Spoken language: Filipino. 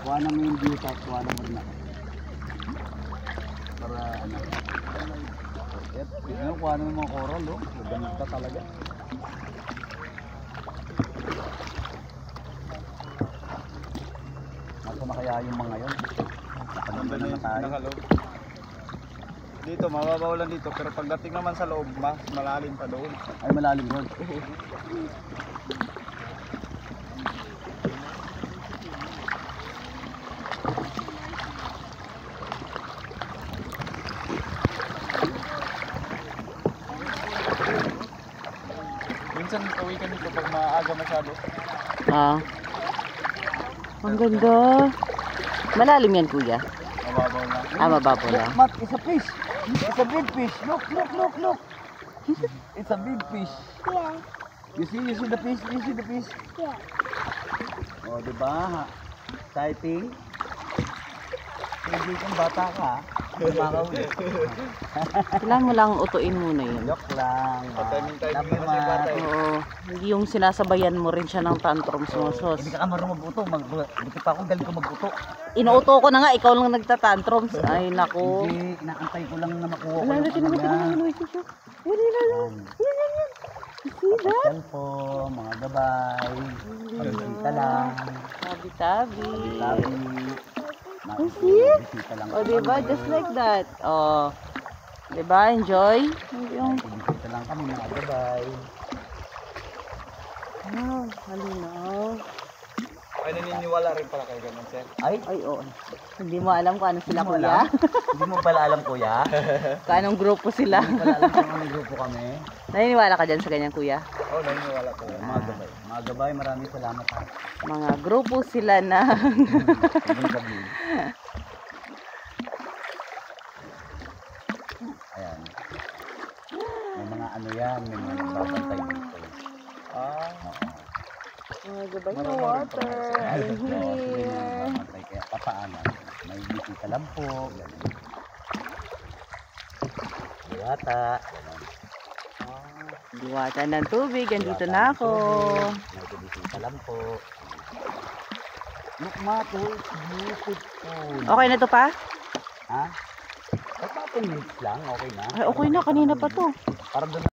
Kuha na mo yung beauty, kuha na mo rin ako. Para ano. Tignan, kuha na mo mga coral, oh. Ganda talaga. Nasa na kaya yung mga yun? Nakaganda na tayo. Nakaloob. Dito, mababaw lang dito. Pero pagdating naman sa loob, mas malalim pa doon. Ay, malalim doon. Minsan uwi kami kapag maaga masyado. Ah. Ang ganda. Malalim yan, kuya. Mababaw lang. Ah, mababaw Look, lang. Matt, it's a fish. It's a big fish. Look, look, look, look. It's a big fish. Yeah. You see the fish? You see the fish? Yeah. Oh, diba? Exciting. Hindi kang bata ka. Makauwi. Kailangan mo lang utuin muna yun. Joke lang. Patiming-timing Love you, naman si Matt. bata eh. Oo. Hindi yung sinasabayan mo rin siya ng tantrums mo, sos. Hindi ka marunong mag-uto. Hindi pa ako galing ko mag-uto. Inuuto ko na nga, ikaw lang nagtatantrums. Ay, naku. Hindi, inaantay ko lang na makuha ko Wala na, yung ano niya. Yan. See that? Pasyal po, mga gabay. Pagbisita lang. Tabi-tabi. Sabi. See? Bisita lang. O, diba? Just like that. O. Diba? Enjoy? Yung... Bisita lang kami, mga gabay. Wow, halinaw. Ay, naniniwala rin pala kayo ganun, sir. Ay, Ay, oo. Hindi mo alam kung ano sila, hindi mo kuya. alam? Hindi mo pala alam, kuya? Kung anong grupo sila. Hindi pala alam kung anong grupo kami. Naniniwala ka dyan sa ganyan, kuya? Oo, naniniwala ko. Mga gabay. Mga gabay, maraming salamat ha. Mga grupo sila na... Ibang gabi. Ayan. May mga ano yan, may mga nagbabantay dito. Ah, Mga gabay na Marunong rin water. pala. I'm Oo, sila yung here. nagbabantay. Kaya papaano, may bisita lang po. Ganun. Diwata. Ganun. Diwata ng tubig. Andito Diwata na ng ako. tubig. May bisita lang po. Look, Mato, it's beautiful. Okay na to pa? Ha? Kahit mga 10 minutes lang, okay na. Ay, okay na. Kanina pa to. Parang doon